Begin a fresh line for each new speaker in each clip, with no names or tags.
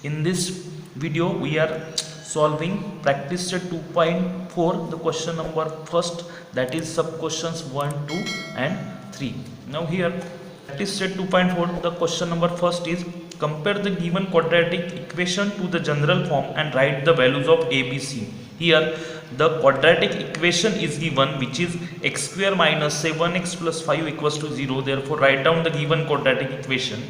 In this video we are solving practice set 2.4, the question number first, that is sub questions 1, 2 and 3. Now here practice set 2.4, the question number first is compare the given quadratic equation to the general form and write the values of a, b, c. Here the quadratic equation is given, which is x square minus 7x plus 5 equals to 0. Therefore write down the given quadratic equation.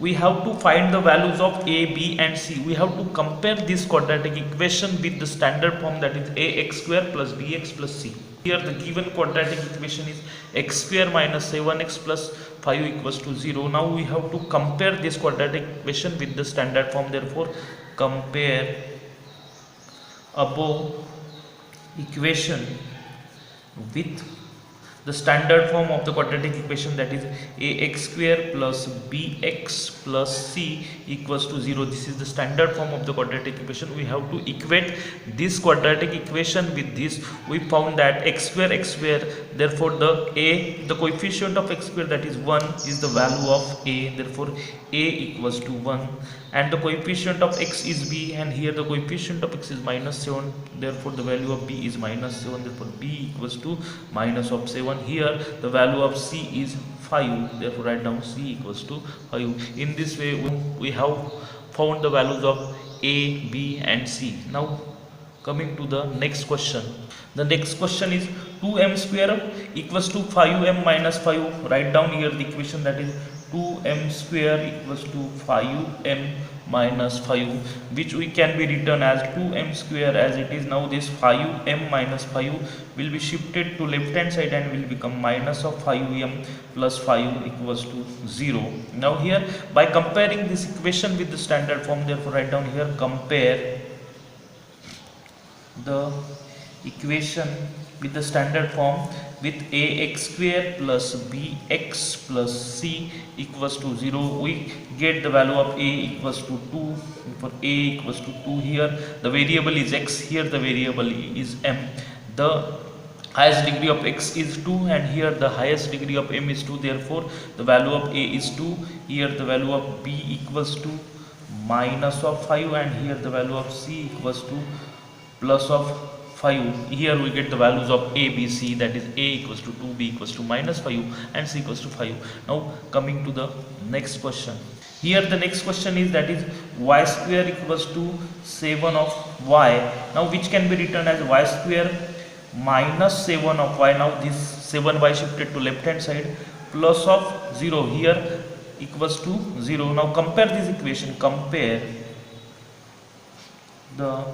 We have to find the values of a, b and c. We have to compare this quadratic equation with the standard form, that is ax square plus bx plus c. Here the given quadratic equation is x square minus 7x plus 5 equals to 0. Now we have to compare this quadratic equation with the standard form. Therefore compare above equation with the standard form of the quadratic equation, that is ax square plus bx plus c equals to 0. This is the standard form of the quadratic equation. We have to equate this quadratic equation with this. We found that x square, therefore the coefficient of x square, that is 1, is the value of a, therefore a equals to 1, and the coefficient of x is b, and here the coefficient of x is minus 7, therefore the value of b is minus 7, therefore b equals to minus of 7. Here the value of c is 5, therefore write down c equals to 5. In this way we have found the values of a, b and c. Now coming to the next question. The next question is 2m square equals to 5m minus 5. Write down here the equation, that is 2m square equals to 5m minus 5, which we can be written as 2m square as it is. Now this 5m minus 5 will be shifted to left hand side and will become minus of 5m plus 5 equals to 0. Now here by comparing this equation with the standard form, therefore write down here compare the equation with the standard form with ax square plus bx plus c equals to 0. We get the value of a equals to 2. For a equals to 2, here the variable is x, here the variable is m. The highest degree of x is 2 and here the highest degree of m is 2, therefore the value of a is 2. Here the value of b equals to minus of 5 and here the value of c equals to plus of 5. Here we get the values of a, b, c, that is a equals to 2, b equals to minus 5 and c equals to 5. Now coming to the next question. Here the next question is, that is y square equals to 7 of y. Now which can be written as y square minus 7 of y. Now this 7y shifted to left hand side plus of 0 here equals to 0. Now compare this equation, compare the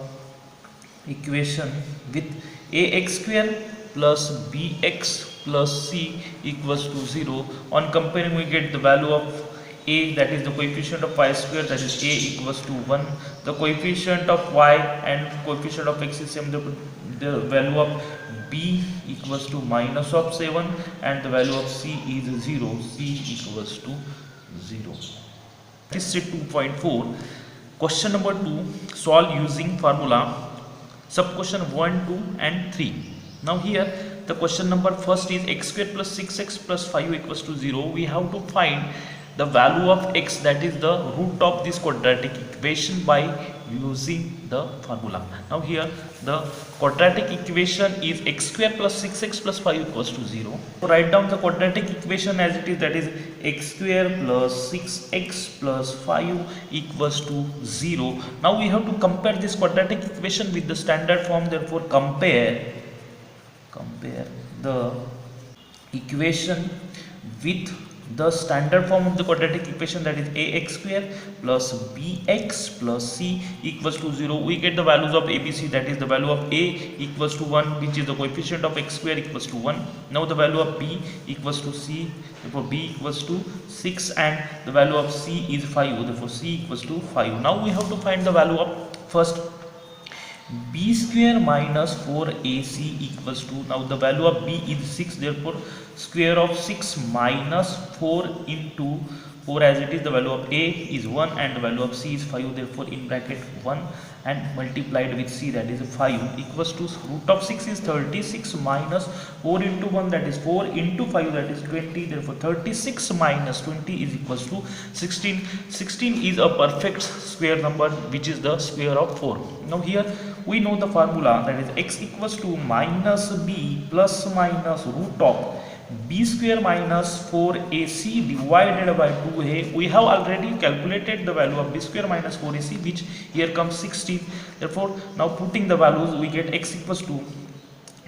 equation with ax square plus bx plus c equals to 0. On comparing we get the value of a, that is the coefficient of y square, that is a equals to 1. The coefficient of y and coefficient of x is same, the value of b equals to minus of 7 and the value of c is 0, c equals to 0. This is 2.4. Question number 2, solve using formula sub question 1, 2 and 3. Now here the question number first is x square plus 6x plus 5 equals to 0. We have to find the value of x, that is the root of this quadratic equation, by using the formula. Now here the quadratic equation is x square plus 6x plus 5 equals to 0. So write down the quadratic equation as it is, that is x square plus 6x plus 5 equals to 0. Now we have to compare this quadratic equation with the standard form. Therefore compare the equation with the standard form of the quadratic equation, that is ax square plus bx plus c equals to 0. We get the values of a, b, c, that is the value of a equals to 1, which is the coefficient of x square equals to 1. Now the value of b equals to c, therefore b equals to 6 and the value of c is 5, therefore c equals to 5. Now we have to find the value of first b square minus 4ac equals to, now the value of b is 6, therefore square of 6 minus 4 into 4 as it is, the value of A is 1 and the value of C is 5, therefore in bracket 1 and multiplied with C, that is 5, equals to root of 6 is 36 minus 4 into 1, that is 4 into 5, that is 20, therefore 36 minus 20 is equals to 16. 16 is a perfect square number which is the square of 4. Now here we know the formula, that is x equals to minus b plus minus root of b square minus 4ac divided by 2a. We have already calculated the value of b square minus 4ac, which here comes 16. Therefore now putting the values, we get x equals to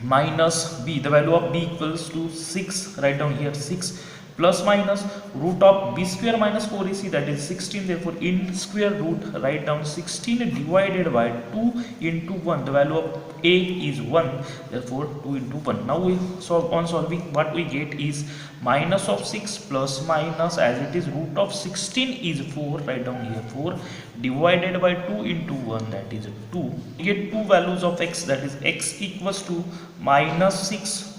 minus b, the value of b equals to 6, write down here 6, plus minus root of b square minus 4ac, that is 16, therefore in square root write down 16 divided by 2 into 1, the value of a is 1, therefore 2 into 1. Now we solve, on solving what we get is minus of 6 plus minus, as it is root of 16 is 4, write down here 4, divided by 2 into 1, that is 2. We get two values of x, that is x equals to minus 6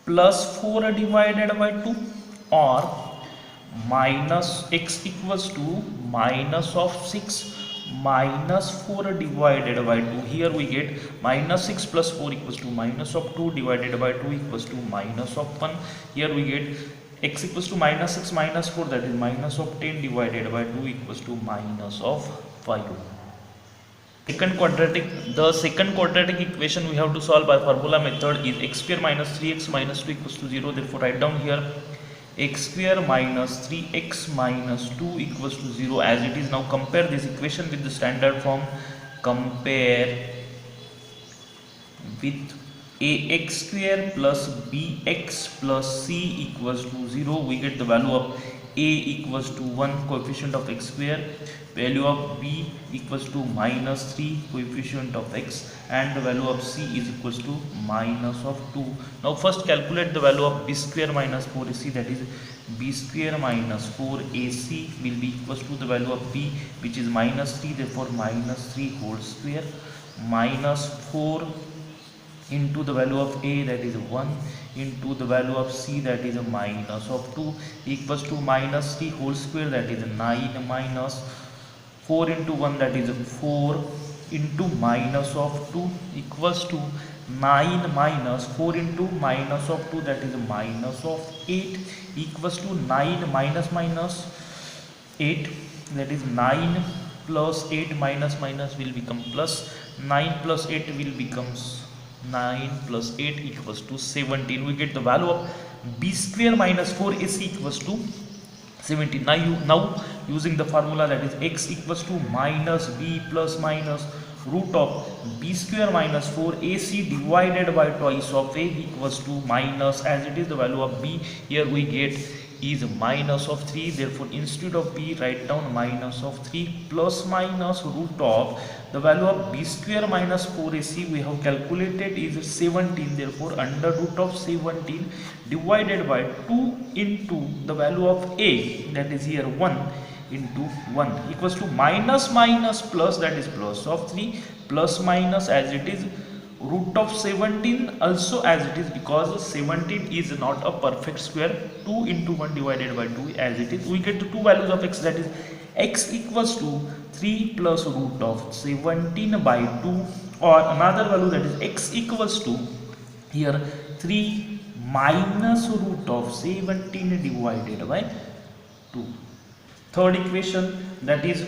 plus 4 divided by 2, or minus x equals to minus of 6 minus 4 divided by 2. Here we get minus 6 plus 4 equals to minus of 2 divided by 2 equals to minus of 1. Here we get x equals to minus 6 minus 4, that is minus of 10 divided by 2 equals to minus of 5. The second quadratic equation we have to solve by formula method is x square minus 3x minus 2 equals to 0. Therefore write down here x square minus 3x minus 2 equals to 0 as it is. Now compare this equation with the standard form. Compare with ax square plus bx plus c equals to 0. We get the value of a equals to 1, coefficient of x square, value of b equals to minus 3, coefficient of x, and the value of c is equals to minus of 2. Now first calculate the value of b square minus 4ac, that is b square minus 4ac will be equals to the value of b, which is minus 3, therefore minus 3 whole square, minus 4 into the value of a, that is 1, into the value of c, that is a minus of 2, equals to minus 3 whole square, that is 9, minus 4 into 1, that is 4, into minus of 2 equals to 9 minus 4 into minus of 2, that is minus of 8, equals to 9 minus minus 8, that is 9 plus 8 minus minus will become plus, 9 plus 8 will becomes 9 plus 8 equals to 17. We get the value of b square minus 4ac equals to 17. Now using the formula, that is x equals to minus b plus minus root of b square minus 4ac divided by twice of a equals to minus, as it is the value of b here we get is minus of 3, therefore instead of b write down minus of 3 plus minus root of the value of b square minus 4ac we have calculated is 17, therefore under root of 17 divided by 2 into the value of a, that is here 1 into 1 equals to minus minus plus, that is plus of 3 plus minus, as it is root of 17 also as it is, because 17 is not a perfect square. 2 into 1 divided by 2 as it is. We get the two values of x, that is x equals to 3 plus root of 17 by 2, or another value, that is x equals to here 3 minus root of 17 divided by 2. Third equation, that is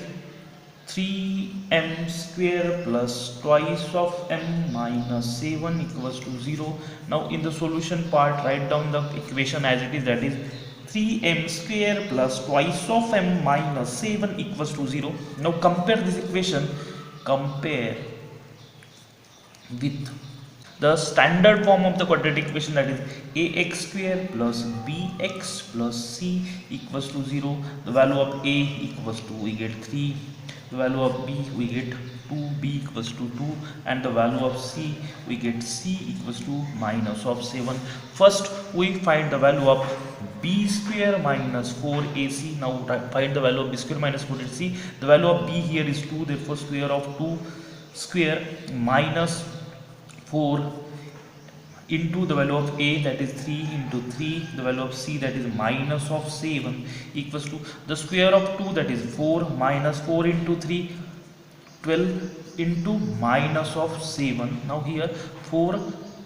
3m square plus twice of m minus 7 equals to 0. Now in the solution part write down the equation as it is, that is 3m square plus twice of m minus 7 equals to 0. Now compare this equation, compare with the standard form of the quadratic equation, that is ax square plus bx plus c equals to 0. The value of a equals to, we get 3, the value of b we get 2, b equals to 2, and the value of c we get c equals to minus of 7. First we find the value of b square minus 4ac. Now find the value of b square minus 4ac. The value of b here is 2, therefore square of 2 square minus 4 into the value of a, that is 3 into 3, the value of c, that is minus of 7, equals to the square of 2, that is 4, minus 4 into 3, 12 into minus of 7. Now here 4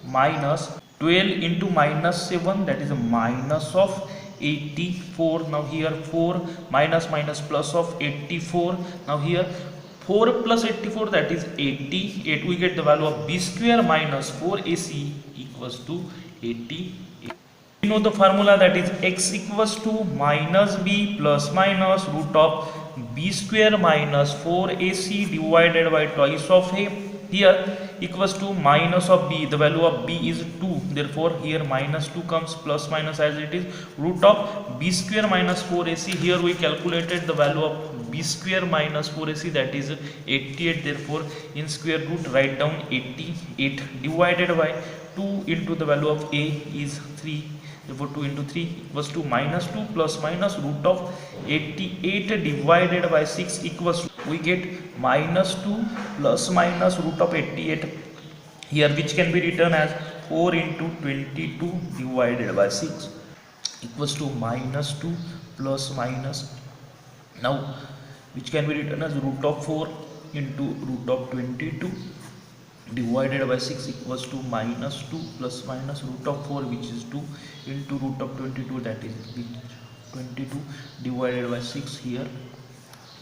minus 12 into minus 7, that is a minus of 84. Now here 4 minus minus plus of 84. Now here 4 plus 84, that is 88. We get the value of b square minus 4ac equals to 88. We know the formula, that is x equals to minus b plus minus root of b square minus 4ac divided by twice of a. Here equals to minus of b, the value of b is 2, therefore here minus 2 comes, plus minus as it is, root of b square minus 4ac. Here we calculated the value of b square minus 4ac, that is 88, therefore in square root write down 88 divided by 2 into the value of a is 3, therefore 2 into 3 equals to minus 2 plus minus root of 88 divided by 6 equals to, we get minus 2 plus minus root of 88 here, which can be written as 4 into 22 divided by 6 equals to minus 2 plus minus, now which can be written as root of 4 into root of 22 divided by 6 equals to minus 2 plus minus root of 4, which is 2, into root of 22, that is 22 divided by 6. Here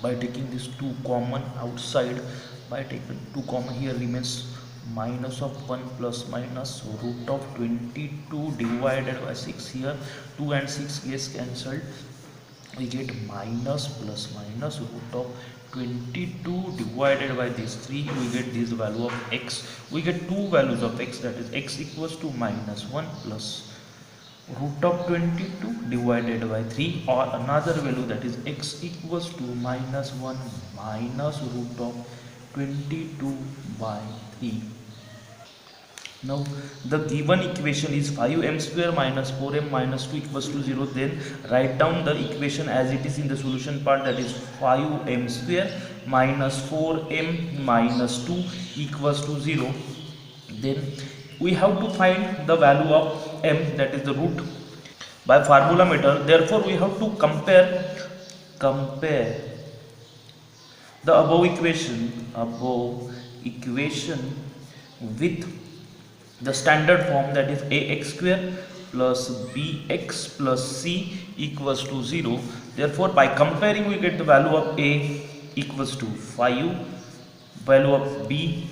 by taking this 2 common outside, by taking 2 common, here remains minus of 1 plus minus root of 22 divided by 6. Here 2 and 6 gets cancelled, we get minus plus minus root of 22 divided by this 3, we get this value of x. We get two values of x, that is x equals to minus 1 plus root of 22 divided by 3, or another value, that is x equals to minus 1 minus root of 22 by 3. Now the given equation is 5m square minus 4m minus 2 equals to 0. Then write down the equation as it is in the solution part, that is 5m square minus 4m minus 2 equals to 0. Then we have to find the value of m, that is the root, by formula method. Therefore we have to compare the above equation with the standard form, that is ax square plus bx plus c equals to 0. Therefore by comparing we get the value of a equals to 5, value of b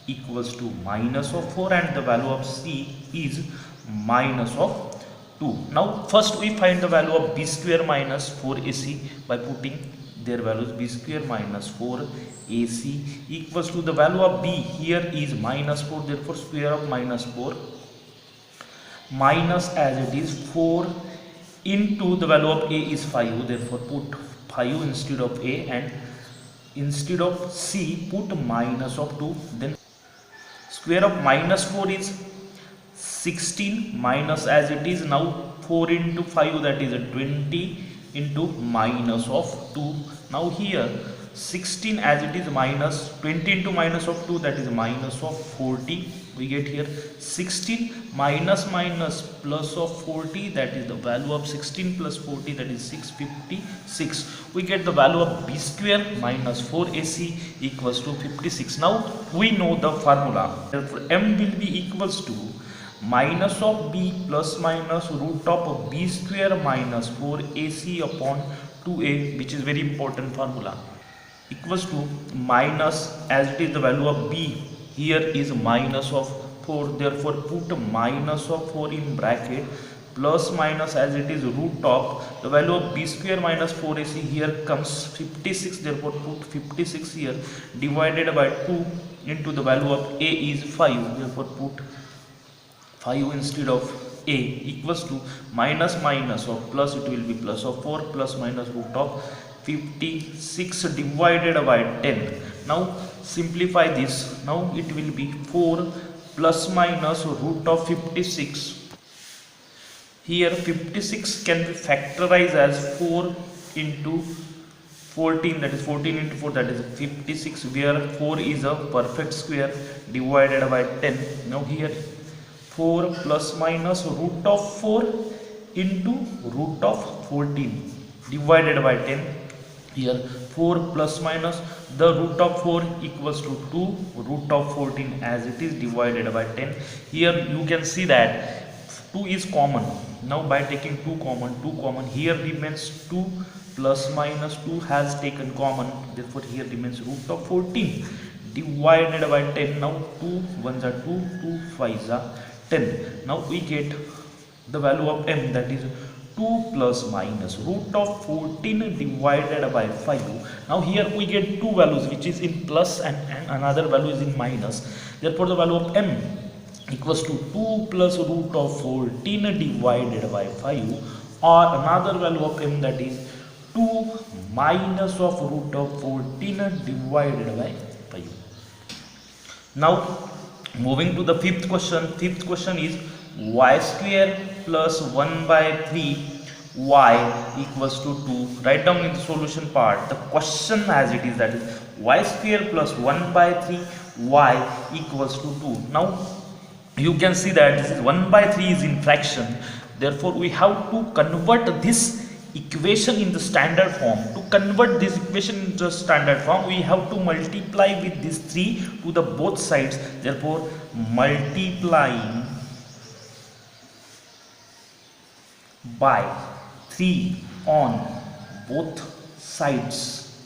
equals to minus of 4, and the value of c is minus of 2. Now first we find the value of b square minus 4ac by putting their values. B square minus 4ac equals to the value of b here is minus 4, therefore square of minus 4 minus as it is 4 into the value of a is 5, therefore put 5 instead of a, and instead of c put minus of 2. Then square of minus 4 is 16 minus as it is now 4 into 5, that is a 20 into minus of 2. Now here 16 as it is minus 20 into minus of 2, that is minus of 40. We get here 16 minus minus plus of 40, that is the value of 16 plus 40, that is 656. We get the value of b square minus 4ac equals to 56. Now we know the formula. Therefore m will be equals to minus of b plus minus root of b square minus 4ac upon 2a, which is very important formula, equals to minus as it is the value of b here is minus of 4, therefore put minus of 4 in bracket plus minus as it is root of the value of b square minus 4ac, here comes 56, therefore put 56 here divided by 2 into the value of a is 5, therefore put 5 instead of a equals to minus minus of plus, it will be plus of 4 plus minus root of 56 divided by 10. Now simplify this. Now it will be 4 plus minus root of 56. Here 56 can be factorized as 4 into 14, that is 14 into 4, that is 56, where 4 is a perfect square divided by 10. Now here 4 plus minus root of 4 into root of 14 divided by 10. Here 4 plus minus the root of 4 equals to 2 root of 14 as it is divided by 10. Here you can see that 2 is common. Now by taking 2 common, here remains 2 plus minus 2 has taken common, therefore here remains root of 14 divided by 10. Now 2 ones are 2, 2 5s are 10. Now we get the value of m, that is 2 plus minus root of 14 divided by 5. Now here we get two values which is in plus and another value is in minus, therefore the value of m equals to 2 plus root of 14 divided by 5, or another value of m, that is 2 minus of root of 14 divided by 5. Now moving to the fifth question is y square plus 1 by 3 y equals to 2. Write down in the solution part the question as it is, that is y square plus 1 by 3 y equals to 2. Now you can see that this is 1 by 3 is in fraction, therefore we have to convert this equation in the standard form. To convert this equation into the standard form, we have to multiply with this 3 to the both sides, therefore multiplying by 3 on both sides,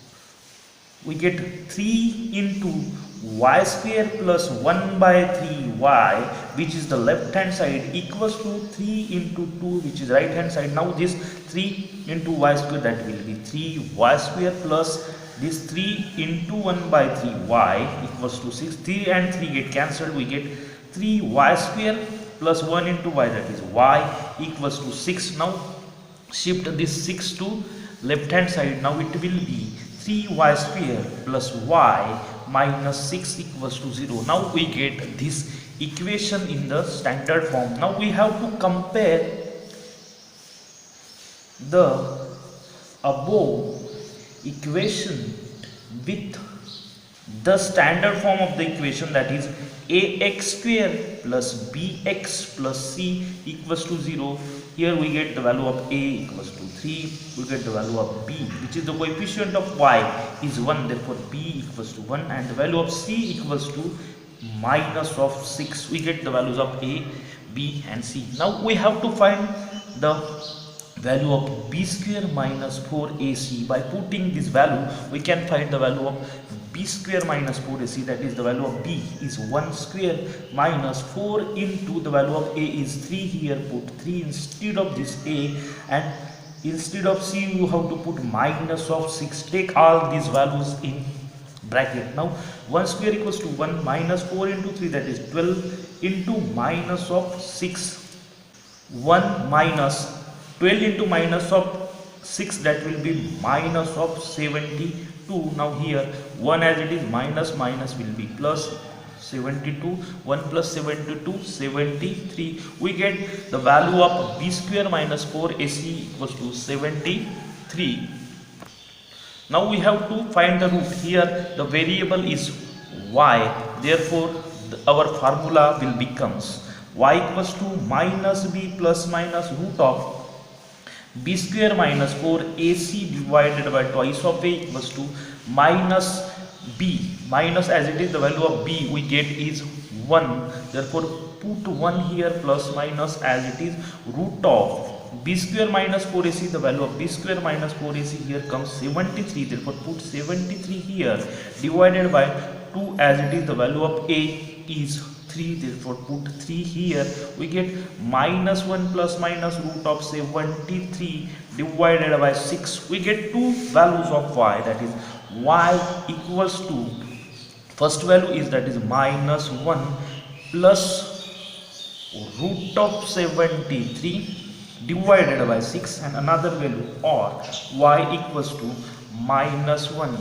we get 3 into y square plus 1 by 3y, which is the left hand side, equals to 3 into 2, which is right hand side. Now this 3 into y square, that will be 3y square plus this 3 into 1 by 3y equals to 6. 3 and 3 get cancelled, we get 3y square plus 1 into y, that is y equals to 6. Now shift this 6 to left hand side. Now it will be 3y square plus y minus 6 equals to 0. Now we get this equation in the standard form. Now we have to compare the above equation with the standard form of the equation, that is ax square plus bx plus c equals to 0. Here we get the value of a equals to 3, we get the value of b, which is the coefficient of y is 1, therefore b equals to 1, and the value of c equals to minus of 6. We get the values of a, b and c. Now we have to find the value of b square minus 4ac. By putting this value, we can find the value of b square minus 4ac, that is the value of b is 1 square minus 4 into the value of a is 3. Here put 3 instead of this a, and instead of c you have to put minus of 6. Take all these values in bracket. Now 1 square equals to 1 minus 4 into 3, that is 12 into minus of 6. 1 minus 12 into minus of 6, that will be minus of 72. Now here 1 as it is, minus will be plus 72. 1 plus 72, 73. We get the value of b square minus 4ac equals to 73. Now we have to find the root. Here the variable is y, therefore our formula will becomes y equals to minus b plus minus root of b square minus 4ac divided by twice of a equals to minus b, minus as it is the value of b we get is 1, therefore put 1 here plus minus as it is root of b square minus 4ac, the value of b square minus 4ac here comes 73, therefore put 73 here divided by 2 as it is the value of a is 3, therefore put 3 here. We get minus 1 plus minus root of 73 divided by 6. We get two values of y, that is y equals to, first value is that is minus 1 plus root of 73 divided by 6, and another value or y equals to minus 1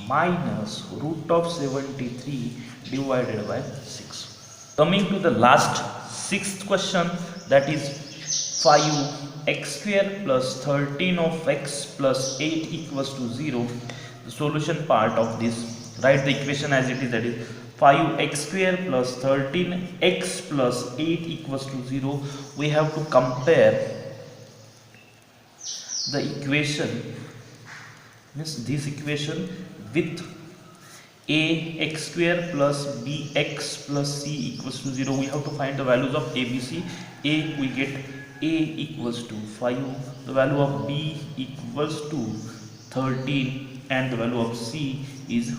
minus root of 73 divided by 6. Coming to the last sixth question, that is 5x square plus 13 of x plus 8 equals to 0. The solution part of this, write the equation as it is, that is 5x square plus 13x plus 8 equals to 0. We have to compare the equation, means this equation, with a x square plus bx plus c equals to 0. We have to find the values of a, b, c. A, we get a equals to 5, the value of b equals to 13, and the value of c is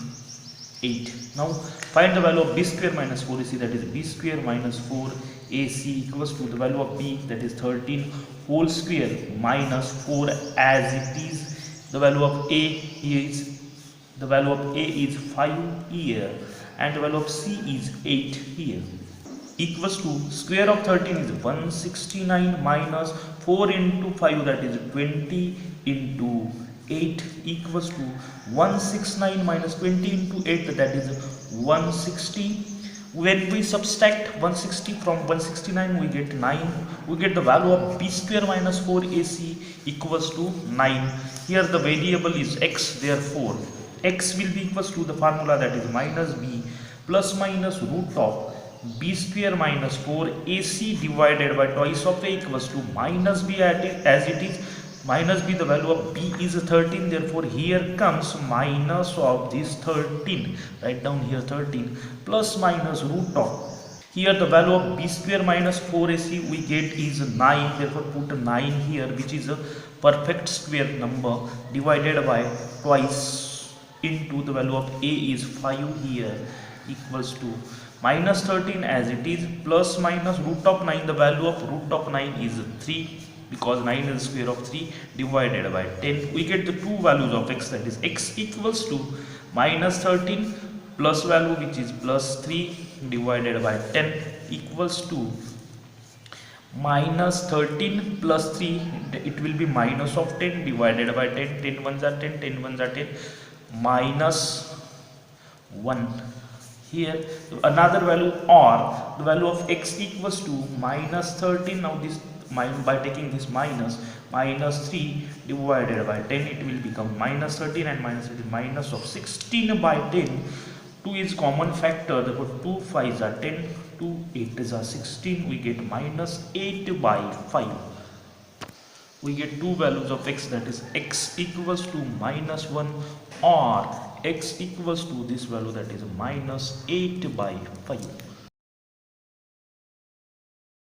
8. Now find the value of b square minus 4ac, that is b square minus 4ac equals to the value of b, that is 13 whole square minus 4 as it is. The value of a is, the value of a is 5 here, and the value of c is 8 here, equals to square of 13 is 169 minus 4 into 5, that is 20 into 8 equals to 169 minus 20 into 8, that is 160. When we subtract 160 from 169, we get 9. We get the value of b square minus 4ac equals to 9. Here the variable is x, therefore x will be equals to the formula, that is minus b plus minus root of b square minus 4ac divided by twice of a equals to minus b as it is. Minus b, the value of b is 13, therefore here comes minus of this 13, write down here 13, plus minus root of, here the value of b square minus 4ac we get is 9, therefore put 9 here, which is a perfect square number, divided by twice into the value of a is 5 here, equals to minus 13 as it is, plus minus root of 9, the value of root of 9 is 3, because 9 is the square of 3, divided by 10. We get the two values of x, that is x equals to minus 13 plus value which is plus 3 divided by 10 equals to minus 13 plus 3, it will be minus of 10 divided by 10, 10 ones are 10, 10 ones are 10, minus 1. Here another value, or the value of x equals to minus 13, now this by taking this minus 3 divided by 10, it will become minus 13, and minus 13 minus of 16 by 10. 2 is common factor, therefore 2 5s are 10, 2 8s are 16, we get minus 8 by 5. We get two values of x, that is x equals to minus 1 or x equals to this value, that is minus 8 by 5.